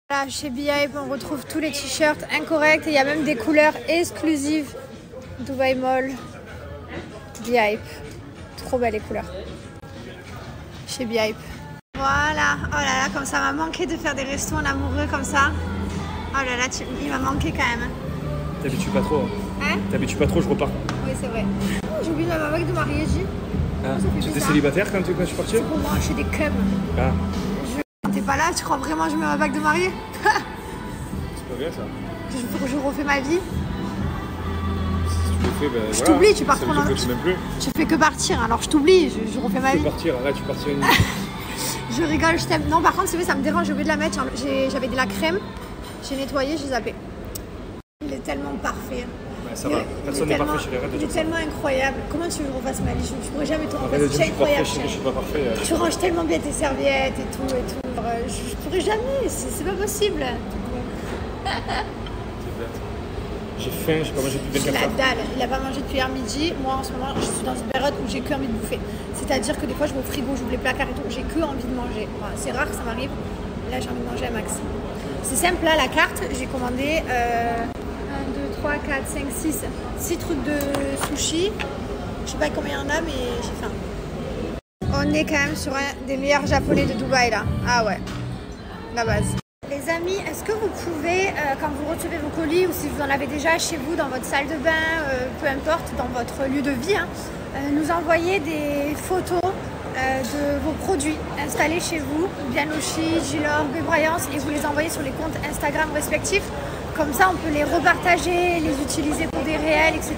Là, chez Beehive, on retrouve tous les t-shirts incorrects et il y a même des couleurs exclusives. Dubai Mall, Beehive. Trop belles les couleurs. Chez Beehive. Voilà. Oh là là, comme ça m'a manqué de faire des restos en amoureux comme ça. Oh là là, il m'a manqué quand même. T'habitues pas trop. Hein? T'habitues pas trop, je repars. Oui, c'est vrai. Oh, j'ai oublié ma bague de mariage. Ah, tu étais célibataire quand tu partais? C'est pour moi, je suis des cubs. Ah. Quand t'es pas là, tu crois vraiment que je mets ma bague de mariée? C'est pas bien ça. Je refais ma vie. Si tu le fais, ben je voilà. t'oublie, tu pars trop loin. Tu fais que partir, alors je t'oublie, je refais ma vie. Tu peux partir, là tu partirais une... Je rigole, je t'aime. Non, par contre, c'est vrai, ça me dérange, j'ai oublié de la mettre. J'avais de la crème, j'ai nettoyé, j'ai zappé. Il est tellement parfait. Bah, ça va, personne n'est parfait chez les Reds. Il est tellement incroyable. Comment tu veux que je refasse ma vie? Je pourrais jamais tout refaire. C'est incroyable. Je suis pas parfait. Tu ranges tellement bien tes serviettes et tout. Je pourrais jamais, c'est pas possible. J'ai faim, j'ai pas mangé depuis 24 heures. La dalle, il a pas mangé depuis hier midi. Moi en ce moment, je suis dans une période où j'ai que envie de bouffer. C'est-à-dire que des fois, je vais au frigo, j'ouvre les placards et tout. J'ai que envie de manger. Enfin, c'est rare que ça m'arrive. Là, j'ai envie de manger à max. C'est simple, là, la carte, j'ai commandé 1, 2, 3, 4, 5, 6 trucs de sushi. Je sais pas combien il y en a, mais j'ai faim. On est quand même sur un des meilleurs japonais de Dubaï, là. Ah ouais, la base. Les amis, est-ce que vous pouvez, quand vous recevez vos colis ou si vous en avez déjà chez vous, dans votre salle de bain, peu importe, dans votre lieu de vie, hein, nous envoyer des photos de vos produits installés chez vous, Bianoshi, Gilor, Bébrayance, et vous les envoyez sur les comptes Instagram respectifs. Comme ça, on peut les repartager, les utiliser pour des réels, etc.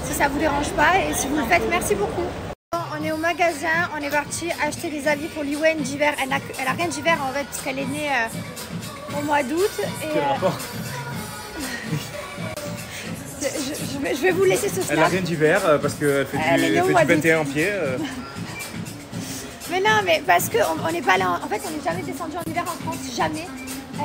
Si ça ne vous dérange pas. Et si vous le faites, merci beaucoup. On est au magasin, on est parti acheter des habits pour Liwen d'hiver. Elle a rien d'hiver en fait, parce qu'elle est née au mois d'août. Quel rapport? Je vais vous laisser ce snap. Elle a rien d'hiver parce qu'elle fait du 21 en pied. Mais non, mais parce qu'on n'est pas là. En fait, on n'est jamais descendu en hiver en France, jamais.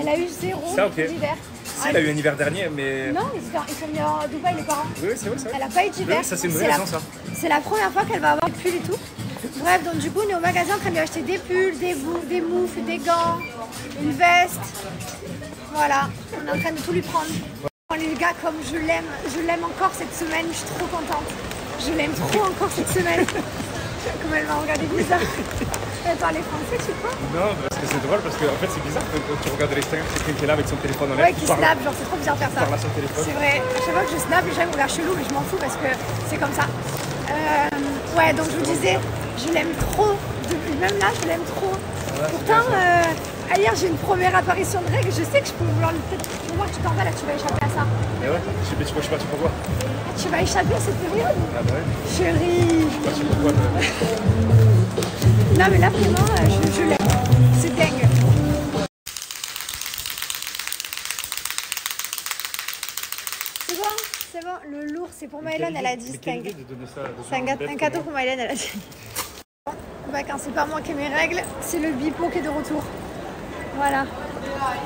Elle a eu 0 d'hiver. Si, elle a eu un hiver dernier, mais... Non, ils sont venus à Dubaï, les parents. Oui, c'est vrai, Elle n'a pas eu d'hiver. Oui, ça, c'est une vraie raison, ça. C'est la première fois qu'elle va avoir des pulls et tout. Bref, donc du coup, on est au magasin en train de lui acheter des pulls, des moufles, des gants, une veste. Voilà, on est en train de tout lui prendre. Oh, les gars, comme je l'aime encore cette semaine, je suis trop contente. Je l'aime trop encore cette semaine. Comme elle m'a regardé bizarre. Elle parlait français, tu crois? Non, parce que c'est drôle, parce que en fait c'est bizarre quand tu regardes l'Instagram, c'est quelqu'un qui est là avec son téléphone en l'air. Ouais, qui snap, genre c'est trop bizarre de faire ça. C'est vrai, à chaque fois que je snap, les gens me regardent chelou, mais je m'en fous parce que c'est comme ça. Ouais, donc je vous disais, je l'aime trop. Même là, je l'aime trop. Ouais, pourtant, hier j'ai une première apparition de règles, je sais que je peux vouloir peut-être. Tu vois que tu t'en vas là, tu vas échapper à ça. Et ouais, je sais pas, tu pourquoi. Tu vas échapper à cette période? Ah bah ouais. Chérie. Je sais pas pourquoi. Non mais là vraiment, je l'aime. C'est dingue. C'est bon, le lourd c'est pour Maëlène, elle a dit. C'est un cadeau pour Maëlène, elle a dit. Bah, quand c'est pas moi qui ai mes règles, c'est le bipo qui est de retour. Voilà.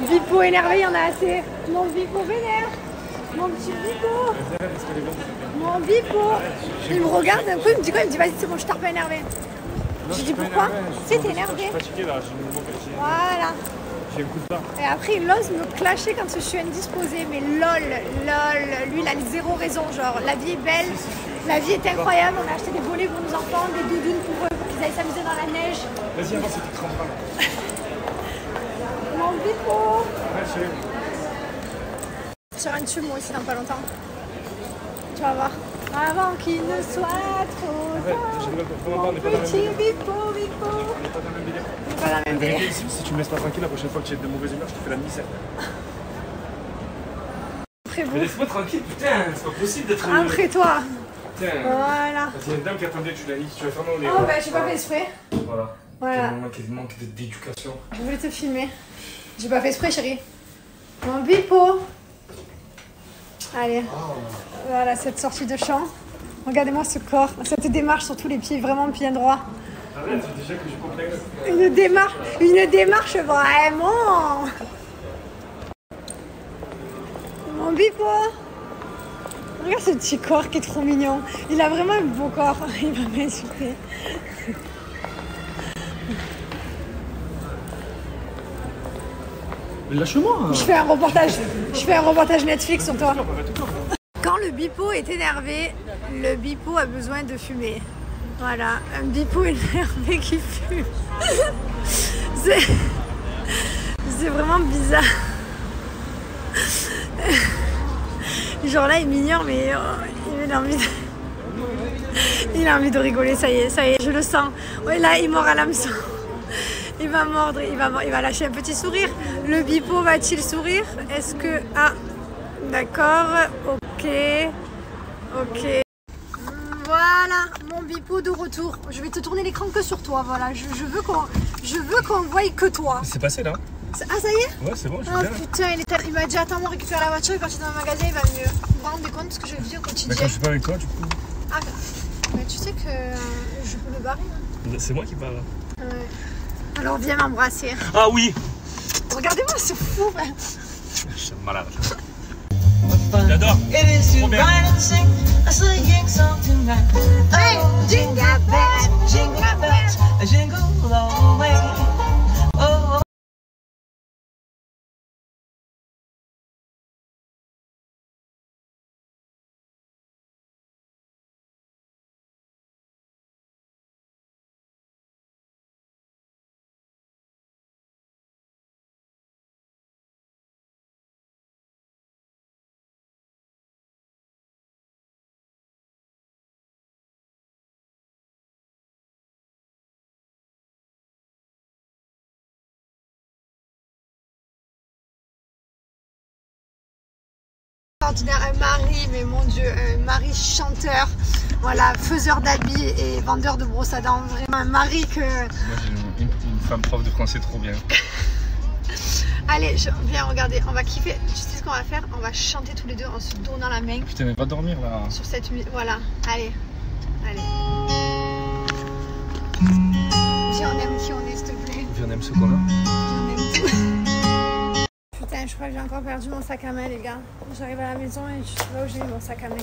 Bipo énervé, il y en a assez. Mon bipo vénère. Mon petit bipo. Mon bipo. Il me regarde un coup, il me dit quoi? Il me dit vas-y, c'est bon, je t'ai un peu énervé. Je dis pourquoi? Tu sais, t'es énervé. Je suis fatigué là, j'ai une énergie. Voilà. J'ai un coup de barre. Et après, il ose me clasher quand je suis indisposée. Mais lol. Lui, il a zéro raison. Genre, la vie est belle, la vie est incroyable. On a acheté des volets pour nos enfants, des doudounes pour eux, pour qu'ils aillent s'amuser dans la neige. Vas-y, avance, c'était 30 balles. Mon bipo. Ouais, chérie. Sur un tube, moi aussi, dans pas longtemps. Tu vas voir. Avant qu'il ne soit trop tard. Mon petit bipo. On n'est pas dans le même délire. On n'est pas dans le même délire. Si tu me laisses pas tranquille, la prochaine fois que tu es de mauvaise humeur, je te fais la misère. Après vous. Mais laisse-moi tranquille, putain, c'est pas possible d'être... Après toi. Putain. Voilà. Il y a une dame qui attendait, tu l'as fermé au nez. Oh bah j'ai pas fait exprès. Voilà. Quel manque d'éducation. Je voulais te filmer. J'ai pas fait exprès, chérie. Mon bipo. Allez. Oh. Voilà cette sortie de champ. Regardez-moi ce corps, cette démarche sur tous les pieds, vraiment bien droit. Arrête, déjà que je complexe. Une démarche vraiment. Mon bipo. Regarde ce petit corps qui est trop mignon. Il a vraiment un beau corps. Il va m'insulter. Lâche-moi. Je fais un reportage Netflix sur toi. Quand le bipo est énervé, le bipo a besoin de fumer. Voilà, un bipo énervé qui fume. C'est vraiment bizarre. Genre là, il m'ignore, mais il a envie de rigoler, ça y est, je le sens. Ouais, là, il mord à l'hameçon. Il va mordre, il va lâcher un petit sourire. Le bipo va-t-il sourire? Est-ce que... Ah, d'accord, ok. Voilà, mon bipo de retour. Je vais te tourner l'écran que sur toi, voilà. Je veux qu'on voie que toi. C'est passé là. Ah, ça y est? Ouais, c'est bon, je Oh viens. putain, il m'a dit attends, moi récupérer la voiture, il est parti dans le magasin, il va mieux. Vous vous rendez compte de ce que je vis au quotidien? Mais quand je suis pas avec toi, du coup. Ah, mais tu sais que je peux me barrer. Hein. C'est moi qui parle. Ouais. Alors viens m'embrasser. Ah oui. Regardez-moi, c'est fou. Je suis malade. J'adore. Trop bien. Hey, jingle bells, jingle all the way. Oh. Un mari, mais mon Dieu, un mari chanteur, voilà, faiseur d'habits et vendeur de brosses à dents, vraiment un mari que... Moi j'ai une femme prof de français trop bien. Allez, viens regarder, on va kiffer, tu sais ce qu'on va faire? On va chanter tous les deux en se donnant la main. Putain mais va dormir là. Sur cette musique, voilà, allez. Viens, on aime qui on est, s'il te plaît. Viens, on aime ce qu'on a. On aime tout. Putain, je crois que j'ai encore perdu mon sac à main, les gars. J'arrive à la maison et je sais pas où j'ai mis mon sac à main.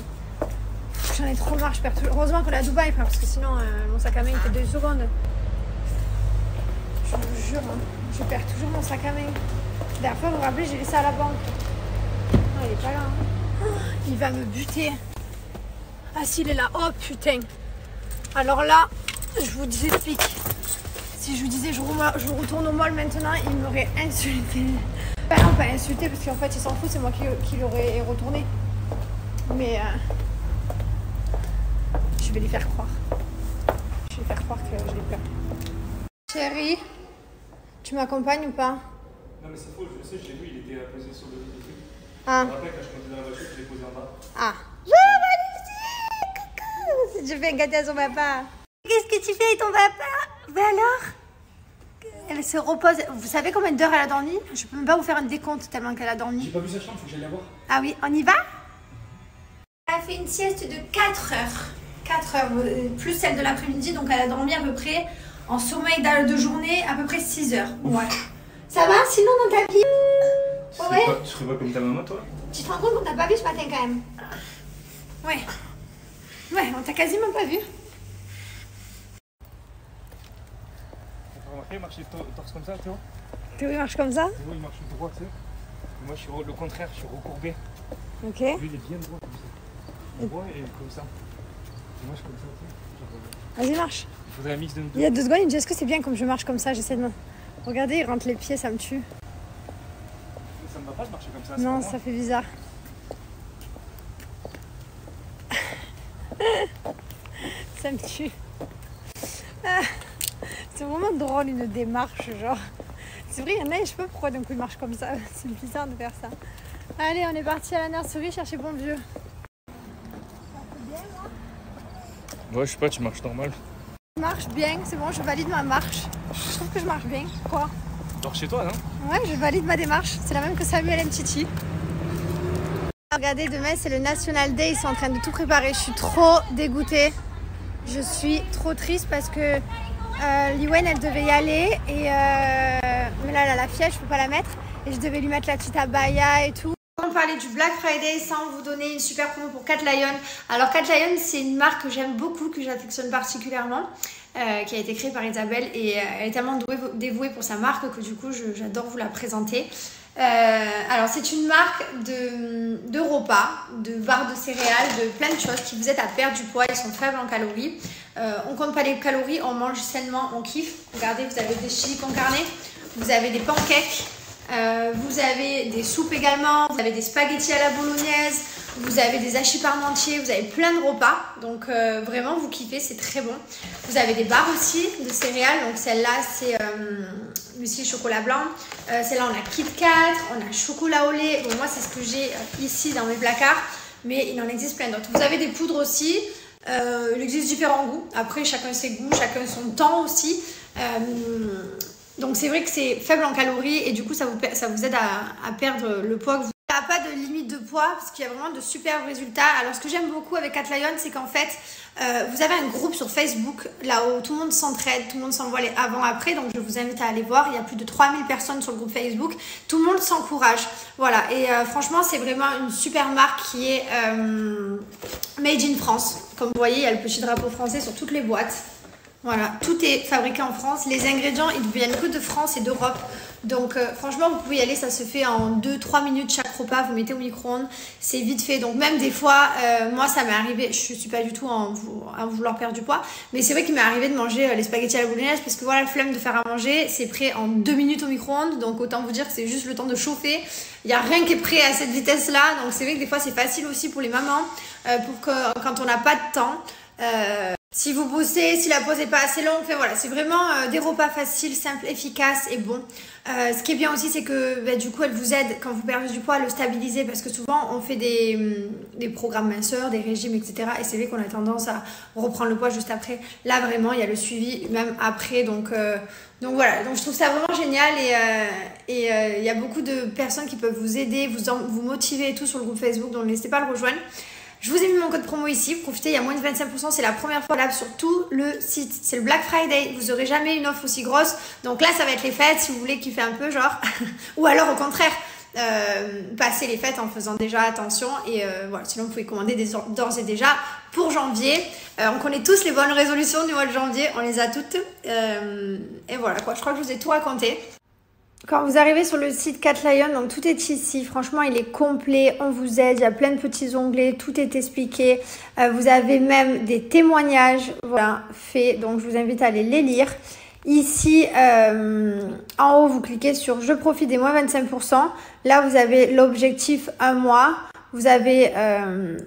J'en ai trop marre, je perds tout. Heureusement qu'on est à Dubaï, frère, parce que sinon, mon sac à main, il fait 2 secondes. Je vous jure, hein, je perds toujours mon sac à main. La dernière fois, vous vous rappelez, j'ai laissé à la banque. Non, il est pas là. Hein. Oh, il va me buter. Ah, s'il est là. Oh, putain. Alors là, je vous explique. Si je vous disais je retourne au mall maintenant, il m'aurait insulté. Enfin, non, pas insulté parce qu'en fait il s'en fout, c'est moi qui l'aurais retourné. Mais je vais lui faire croire. Je vais lui faire croire que je l'ai peur. Chérie, tu m'accompagnes ou pas? Non mais c'est faux, je sais, je l'ai vu, il était posé sur le truc. Ah. Je me rappelle quand je montais dans la voiture, je l'ai posé en bas. Ah. Je fais un gâteau à son papa. Qu'est-ce que tu fais avec ton papa? Ben alors? Elle se repose. Vous savez combien d'heures elle a dormi? Je peux même pas vous faire un décompte tellement qu'elle a dormi. J'ai pas vu sa chambre, faut que j'aille la voir. Ah oui, on y va? Elle a fait une sieste de 4 heures. 4 heures, plus celle de l'après-midi. Donc elle a dormi à peu près en sommeil de journée à peu près 6 heures. Ouais. Ça va sinon dans ta vie? Ouais. Tu serais pas comme ta maman toi? Tu te rends compte qu'on t'a pas vu ce matin quand même? Ouais. Ouais, on t'a quasiment pas vu. Il marche torse comme ça, Théo. Théo, il marche comme ça? Théo, il marche droit, tu sais. Moi, je suis le contraire, je suis recourbé. Ok. Lui, il est bien droit comme ça. Droit et comme ça. Et moi, je suis comme ça, tu sais. Vas-y, marche. Il faudrait un mix de nous deux. Il y a 2 secondes, il me dit est-ce que c'est bien comme je marche comme ça? J'essaie de me... Regardez, il rentre les pieds, ça me tue. Ça me va pas de marcher comme ça. Non, ça fait bizarre. Ça me tue. Ah. C'est vraiment drôle une démarche, genre. C'est vrai, il y en a, je sais pas pourquoi d'un coup il marche comme ça. C'est bizarre de faire ça. Allez, on est parti à la nurserie chercher bon vieux. Ça fait bien, moi? Ouais, je sais pas, tu marches normal. Je marche bien, c'est bon, je valide ma marche. Je trouve que je marche bien. Quoi? Tu dors chez toi, non? Ouais, je valide ma démarche. C'est la même que Samuel Mtiti. Regardez, demain c'est le National Day, ils sont en train de tout préparer. Je suis trop dégoûtée. Je suis trop triste parce que Liwen elle devait y aller et mais là elle a la fièvre, je peux pas la mettre et je devais lui mettre la petite abaya et tout. On parlait du Black Friday sans vous donner une super promo pour Cat Lion. Alors Cat Lion c'est une marque que j'aime beaucoup, que j'affectionne particulièrement, qui a été créée par Isabelle et elle est tellement dévouée pour sa marque que du coup j'adore vous la présenter. Alors c'est une marque de repas, de barres de céréales, de plein de choses qui vous aident à perdre du poids. Ils sont faibles en calories. On compte pas les calories, on mange sainement, on kiffe. Regardez, vous avez des chili con carne, vous avez des pancakes, vous avez des soupes également, vous avez des spaghettis à la bolognaise, vous avez des hachis parmentiers, vous avez plein de repas. Donc vraiment vous kiffez, c'est très bon. Vous avez des barres aussi de céréales. Donc celle-là c'est muesli chocolat blanc. Celle-là on a Kit Kat, on a chocolat au lait. Bon, moi c'est ce que j'ai ici dans mes placards, mais il en existe plein d'autres. Vous avez des poudres aussi. Il existe différents goûts. Après chacun ses goûts, chacun son temps aussi. Donc c'est vrai que c'est faible en calories et du coup ça vous aide à perdre le poids que vous. Il n'y a pas de limite de poids parce qu'il y a vraiment de super résultats. Alors ce que j'aime beaucoup avec Catlion, c'est qu'en fait vous avez un groupe sur Facebook là où tout le monde s'entraide, tout le monde s'envoie les avant-après. Donc je vous invite à aller voir, il y a plus de 3000 personnes sur le groupe Facebook. Tout le monde s'encourage. Voilà, et franchement c'est vraiment une super marque qui est made in France. Comme vous voyez, il y a le petit drapeau français sur toutes les boîtes. Voilà, tout est fabriqué en France. Les ingrédients, ils viennent que de France et d'Europe. Donc franchement, vous pouvez y aller, ça se fait en 2-3 minutes chaque repas. Vous mettez au micro-ondes, c'est vite fait. Donc même des fois, moi ça m'est arrivé, je suis pas du tout à vouloir perdre du poids. Mais c'est vrai qu'il m'est arrivé de manger les spaghettis à la bolognaise parce que voilà, la flemme de faire à manger, c'est prêt en 2 minutes au micro-ondes. Donc autant vous dire que c'est juste le temps de chauffer. Il n'y a rien qui est prêt à cette vitesse-là. Donc c'est vrai que des fois c'est facile aussi pour les mamans, pour que quand on n'a pas de temps. Si vous bossez, si la pause n'est pas assez longue, enfin voilà, c'est vraiment des repas faciles, simples, efficaces et bons. Ce qui est bien aussi, c'est que du coup, elle vous aide quand vous perdez du poids à le stabiliser parce que souvent, on fait des programmes minceurs, des régimes, etc. Et c'est vrai qu'on a tendance à reprendre le poids juste après. Là, vraiment, il y a le suivi même après. Donc voilà, donc je trouve ça vraiment génial et il y a beaucoup de personnes qui peuvent vous aider, vous motiver et tout sur le groupe Facebook. Donc n'hésitez pas à le rejoindre. Je vous ai mis mon code promo ici, profitez, il y a moins de 25%, c'est la première fois là sur tout le site. C'est le Black Friday, vous n'aurez jamais une offre aussi grosse. Donc là, ça va être les fêtes, si vous voulez kiffer un peu, genre. Ou alors au contraire, passer les fêtes en faisant déjà attention. Et voilà, sinon vous pouvez commander d'ores et déjà pour janvier. On connaît tous les bonnes résolutions du mois de janvier, on les a toutes. Et voilà quoi, je crois que je vous ai tout raconté. Quand vous arrivez sur le site Catlion, donc tout est ici. Franchement, il est complet. On vous aide. Il y a plein de petits onglets. Tout est expliqué. Vous avez même des témoignages, voilà, faits. Donc, je vous invite à aller les lire. Ici, en haut, vous cliquez sur « Je profite des moins 25%». Là, vous avez l'objectif 1 mois. Vous avez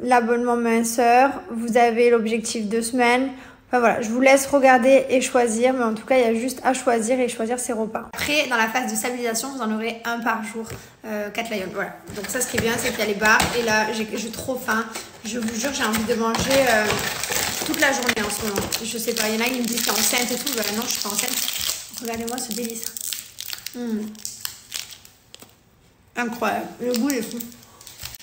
l'abonnement minceur. Vous avez l'objectif 2 semaines. Enfin voilà, je vous laisse regarder et choisir, mais en tout cas, il y a juste à choisir et choisir ses repas. Après, dans la phase de stabilisation, vous en aurez un par jour, Catlion. Voilà. Donc ça, ce qui est bien, c'est qu'il y a les barres. Et là, j'ai trop faim. Je vous jure, j'ai envie de manger toute la journée en ce moment. Je sais pas, il y en a qui me disent que t'es enceinte et tout. Ben non, je suis pas enceinte. Regardez-moi ce délice. Incroyable. Le goût, il est fou.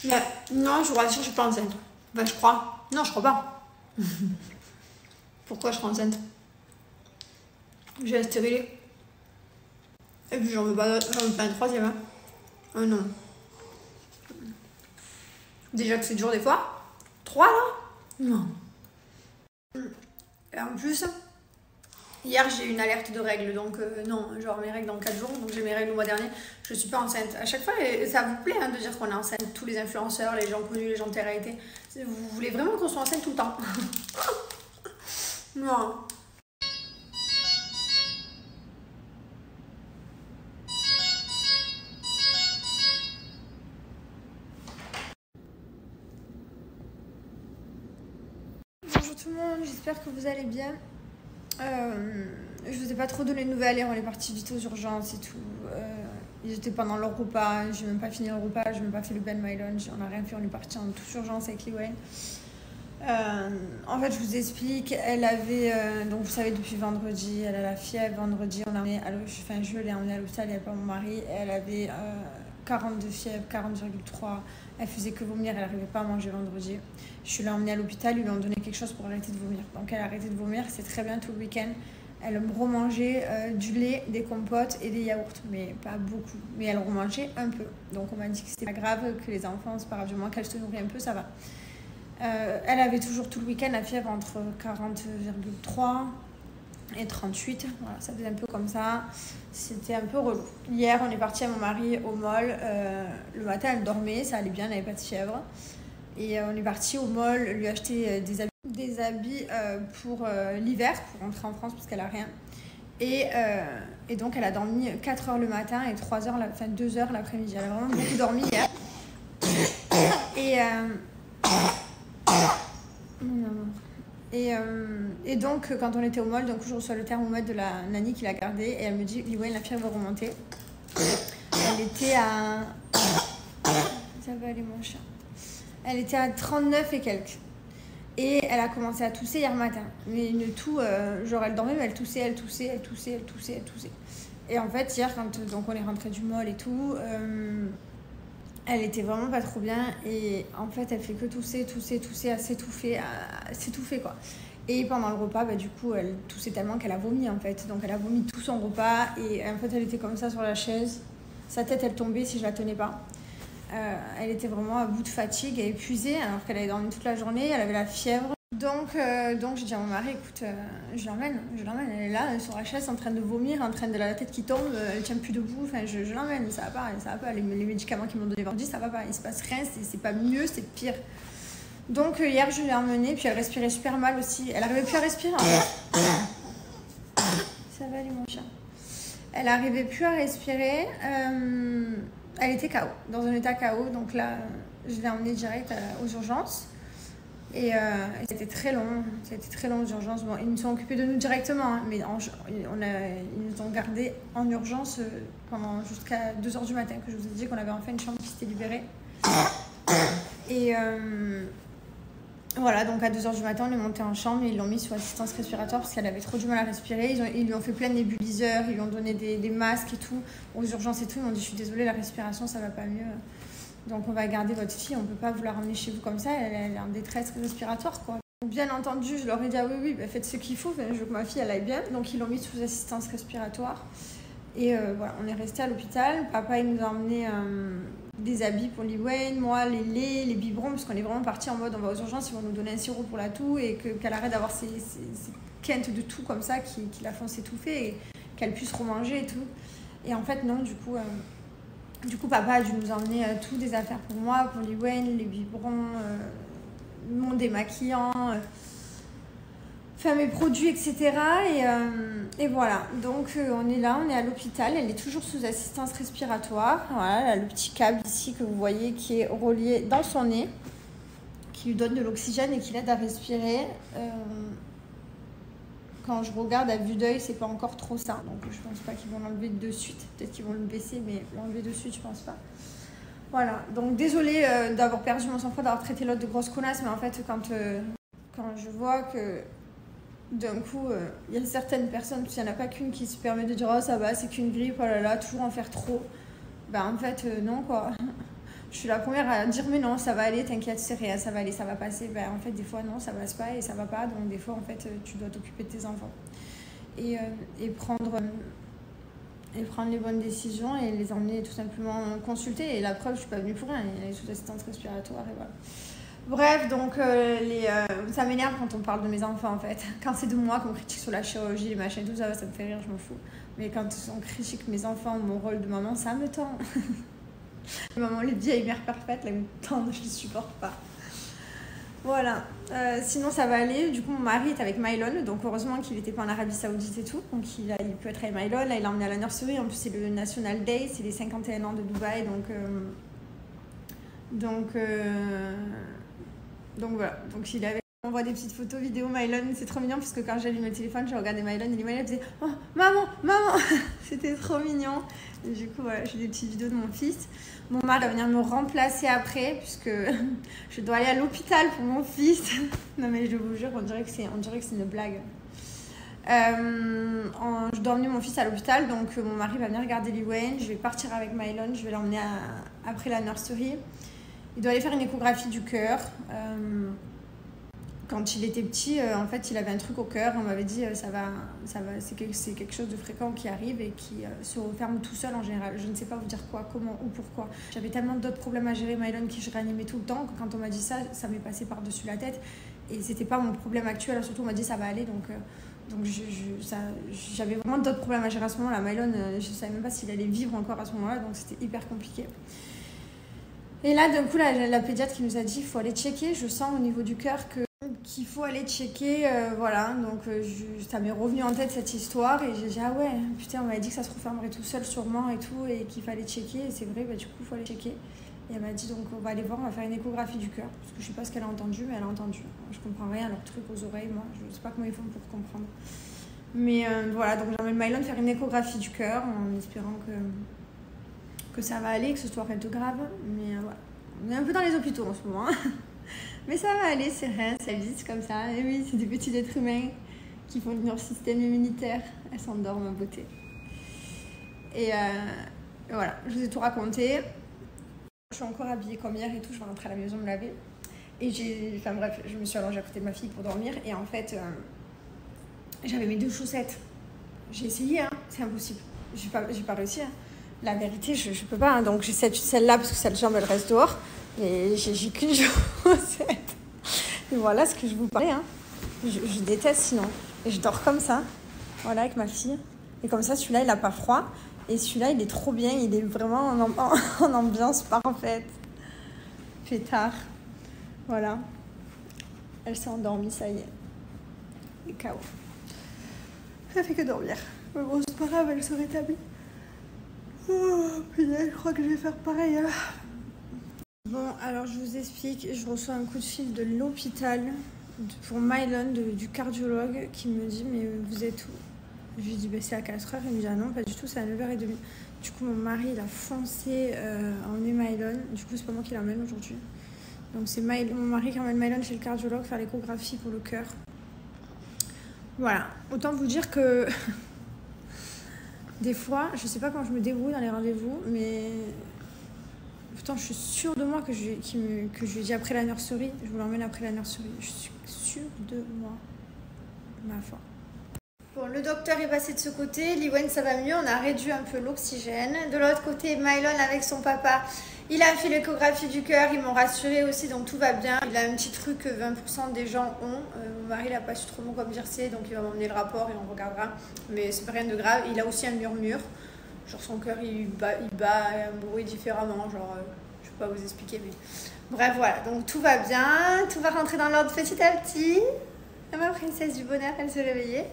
Mais non, je vous rassure, je suis pas enceinte. Ben, je crois. Non, je crois pas. Pourquoi je serais enceinte? J'ai la stérilée. Et puis j'en veux pas un troisième. Hein. Oh non. Déjà que c'est dur des fois. 3 là? Non. Et en plus, hier j'ai eu une alerte de règles. Donc non, genre mes règles dans 4 jours. Donc j'ai mes règles le mois dernier. Je suis pas enceinte. À chaque fois, ça vous plaît hein, de dire qu'on est enceinte. Tous les influenceurs, les gens connus, les gens de télé-réalité. Vous voulez vraiment qu'on soit enceinte tout le temps? Non. Bonjour tout le monde, j'espère que vous allez bien. Je vous ai pas trop donné de nouvelles, on est parti vite aux urgences et tout. Ils étaient pendant leur repas, j'ai même pas fini le repas, j'ai même pas fait le Ben My Lunch, on a rien fait, on est parti en toute urgence avec Liwen. En fait, je vous explique, elle avait, donc vous savez, depuis vendredi, elle a la fièvre. Vendredi, je l'ai emmenée à l'hôpital, il n'y avait pas mon mari. Elle avait 40 de fièvre, 40,3. Elle faisait que vomir, elle n'arrivait pas à manger vendredi. Je l'ai emmenée à l'hôpital, ils lui ont donné quelque chose pour arrêter de vomir. Donc elle a arrêté de vomir, c'est très bien tout le week-end. Elle remangeait du lait, des compotes et des yaourts, mais pas beaucoup. Mais elle remangeait un peu. Donc on m'a dit que c'était pas grave, que les enfants, c'est pas grave, du moins qu'elle se nourrit un peu, ça va. Elle avait toujours tout le week-end la fièvre entre 40,3 et 38. Voilà, ça faisait un peu comme ça. C'était un peu relou. Hier, on est parti à mon mari au mall. Le matin, elle dormait, ça allait bien, elle n'avait pas de fièvre. Et on est parti au mall lui acheter des habits pour l'hiver, pour rentrer en France parce qu'elle a rien. Et donc, elle a dormi 4 heures le matin et 3 heures, enfin 2 heures l'après-midi. Elle a vraiment beaucoup dormi hier. Et donc, quand on était au mall, d'un coup, je reçois le thermomètre de la nanny qui l'a gardé et elle me dit « Liwen, la fièvre va remonter ». Elle était à... Ça va aller, mon chat. Elle était à 39 et quelques. Et elle a commencé à tousser hier matin. Mais une toux, genre elle dormait, mais elle toussait. Et en fait, hier, quand donc on est rentré du mall et tout, elle était vraiment pas trop bien. Et en fait, elle fait que tousser, à s'étouffer, quoi. Et pendant le repas, bah, du coup, elle toussait tellement qu'elle a vomi, en fait. Donc, elle a vomi tout son repas. Et en fait, elle était comme ça sur la chaise. Sa tête, elle tombait si je la tenais pas. Elle était vraiment à bout de fatigue et épuisée alors qu'elle avait dormi toute la journée, elle avait la fièvre. Donc j'ai dit à mon mari, écoute, je l'emmène, elle est là sur la chaise en train de vomir, en train de la tête qui tombe, elle tient plus debout, enfin je l'emmène, ça va pas, les médicaments qu'ils m'ont donné vendredi, ça va pas, il se passe rien, c'est pas mieux, c'est pire. Donc hier je l'ai emmenée, puis elle respirait super mal aussi, elle arrivait plus à respirer en fait. Ça va aller mon chat. Elle arrivait plus à respirer. Elle était KO, dans un état KO, donc là, je l'ai emmenée direct aux urgences. Et c'était très long aux urgences. Bon, ils nous sont occupés de nous directement, hein, mais ils nous ont gardés en urgence pendant jusqu'à 2h du matin, que je vous ai dit qu'on avait enfin une chambre qui s'était libérée. Et voilà, donc à 2h du matin, on est monté en chambre et ils l'ont mis sous assistance respiratoire parce qu'elle avait trop du mal à respirer. Ils lui ont fait plein de nébuliseurs, ils lui ont donné des masques et tout, aux urgences et tout. Ils m'ont dit, je suis désolée, la respiration, ça va pas mieux. Donc on va garder votre fille, on peut pas vous la ramener chez vous comme ça, elle est en détresse respiratoire, quoi. Bien entendu, je leur ai dit, ah oui, bah, faites ce qu'il faut, je veux que ma fille, elle aille bien. Donc ils l'ont mis sous assistance respiratoire. Et voilà, on est resté à l'hôpital. Papa, il nous a emmené des habits pour Liwen, moi, les laits, les biberons, parce qu'on est vraiment parti en mode on va aux urgences, ils vont nous donner un sirop pour la toux et qu'elle arrête d'avoir ces quintes de toux comme ça qui la font s'étouffer et qu'elle puisse remanger et tout. Et en fait, non, du coup, papa a dû nous emmener tout, des affaires pour moi, pour Liwen, les biberons, mon démaquillant. Enfin, mes produits, etc. Et voilà, donc on est là, on est à l'hôpital, elle est toujours sous assistance respiratoire. Voilà, elle a le petit câble ici que vous voyez qui est relié dans son nez, qui lui donne de l'oxygène et qui l'aide à respirer. Quand je regarde à vue d'œil, c'est pas encore trop ça, donc je pense pas qu'ils vont l'enlever de suite. Peut-être qu'ils vont le baisser, mais l'enlever de suite, je pense pas. Voilà, donc désolée d'avoir perdu mon sang-froid, d'avoir traité l'autre de grosse connasse, mais en fait, quand je vois que d'un coup, il y a certaines personnes, parce qu'il n'y en a pas qu'une qui se permet de dire « Oh, ça va, c'est qu'une grippe, oh là là, toujours en faire trop. » Ben en fait, non quoi. Je suis la première à dire « Mais non, ça va aller, t'inquiète, c'est rien, ça va aller, ça va passer. » Ben en fait, des fois, non, ça passe pas et ça va pas. Donc des fois, en fait, tu dois t'occuper de tes enfants. Et prendre les bonnes décisions et les emmener tout simplement consulter. Et la preuve, je suis pas venue pour rien, elle est sous assistance respiratoire et voilà. Bref, donc ça m'énerve quand on parle de mes enfants en fait. Quand c'est de moi qu'on critique sur la chirurgie, les machins, tout ça, ça me fait rire, je m'en fous. Mais quand on critique mes enfants, mon rôle de maman, ça me tend. Maman, les vieilles mères parfaites, là, me tendent, je les supporte pas. Voilà, sinon ça va aller. Du coup, mon mari est avec Mylon, donc heureusement qu'il n'était pas en Arabie Saoudite et tout. Donc il peut être avec Mylon. Là, il l'a emmené à la nursery. En plus, c'est le National Day, c'est les 51 ans de Dubaï. Donc voilà, donc il avait... On voit des petites photos, vidéos, Mylon, c'est trop mignon parce que quand j'allume le téléphone, je regardais Mylon et Mylon disait « Oh, maman, maman !» C'était trop mignon. Et du coup, voilà, j'ai des petites vidéos de mon fils. Mon mari va venir me remplacer après puisque je dois aller à l'hôpital pour mon fils. Non mais je vous jure, on dirait que c'est une blague. Je dois emmener mon fils à l'hôpital, donc mon mari va venir regarder Liwen. Je vais partir avec Mylon, je vais l'emmener après la nursery. Il doit aller faire une échographie du cœur. Quand il était petit, en fait, il avait un truc au cœur. On m'avait dit c'est quelque chose de fréquent qui arrive et qui se referme tout seul en général. Je ne sais pas vous dire quoi, comment ou pourquoi. J'avais tellement d'autres problèmes à gérer, Mylon, qui je réanimais tout le temps, que quand on m'a dit ça, ça m'est passé par-dessus la tête. Et c'était pas mon problème actuel. Surtout, on m'a dit ça va aller. Donc j'avais vraiment d'autres problèmes à gérer à ce moment-là. Mylon, je ne savais même pas s'il allait vivre encore à ce moment-là, donc c'était hyper compliqué. Et là, d'un coup, la pédiatre qui nous a dit qu'il faut aller checker. Je sens au niveau du cœur qu'il faut aller checker. Voilà, donc ça m'est revenu en tête cette histoire. Et j'ai dit, ah ouais, putain, on m'avait dit que ça se refermerait tout seul sûrement et tout, et qu'il fallait checker. Et c'est vrai, bah, du coup, il faut aller checker. Et elle m'a dit, donc on va aller voir, on va faire une échographie du cœur. Parce que je ne sais pas ce qu'elle a entendu, mais elle a entendu. Je ne comprends rien à leur truc aux oreilles, moi. Je ne sais pas comment ils font pour comprendre. Mais voilà, donc j'emmène Mylon faire une échographie du cœur en espérant que ça va aller, que ce soit rien de grave. Mais voilà, on est un peu dans les hôpitaux en ce moment. Hein. Mais ça va aller, c'est rien, ça existe comme ça. Et oui, c'est des petits êtres humains qui font leur système immunitaire. Elles s'endorment en beauté. Et voilà, je vous ai tout raconté. Je suis encore habillée comme hier et tout, je vais rentrer à la maison me laver. Et enfin bref, je me suis allongée à côté de ma fille pour dormir. Et en fait, j'avais mes 2 chaussettes. J'ai essayé, hein, c'est impossible. J'ai pas réussi. Hein. La vérité, je peux pas. Hein. Donc j'ai celle-là parce que celle jambe elle reste dehors. Et j'ai qu'une chaussette. Et voilà ce que je vous parlais. Hein. Je déteste sinon. Et je dors comme ça. Voilà, avec ma fille. Et comme ça, celui-là, il a pas froid. Et celui-là, il est trop bien. Il est vraiment en ambiance parfaite. Il fait tard. Voilà. Elle s'est endormie, ça y est. Et KO. Elle fait que dormir. Mais bon, c'est pas grave, elle se rétablit. Oh, putain, je crois que je vais faire pareil. Hein. Bon, alors je vous explique. Je reçois un coup de fil de l'hôpital pour Mylon, du cardiologue, qui me dit, mais vous êtes où? Je lui dis, bah, c'est à 4h. Il me dit, ah non, pas du tout, c'est à 9h30. Du coup, mon mari, il a foncé emmener Mylon. Du coup, c'est pas moi qui l'emmène aujourd'hui. Donc, c'est mon mari qui emmène Mylon chez le cardiologue faire l'échographie pour le cœur. Voilà. Autant vous dire que des fois, je sais pas quand je me débrouille dans les rendez-vous, mais pourtant, je suis sûre de moi que je lui dis après la nurserie. Je vous l'emmène après la nurserie. Je suis sûre de moi. Ma foi. Bon, le docteur est passé de ce côté, Liwen ça va mieux, on a réduit un peu l'oxygène. De l'autre côté, Mylon avec son papa, il a fait l'échographie du cœur, ils m'ont rassuré aussi, donc tout va bien. Il a un petit truc que 20% des gens ont. Mon mari n'a pas su trop bon comme dire c'est, donc il va m'emmener le rapport et on regardera. Mais c'est pas rien de grave. Il a aussi un murmure, genre son cœur il bat un bruit différemment, genre je peux pas vous expliquer, mais bref voilà, donc tout va bien, tout va rentrer dans l'ordre petit à petit. Ma princesse du bonheur, elle se réveillait.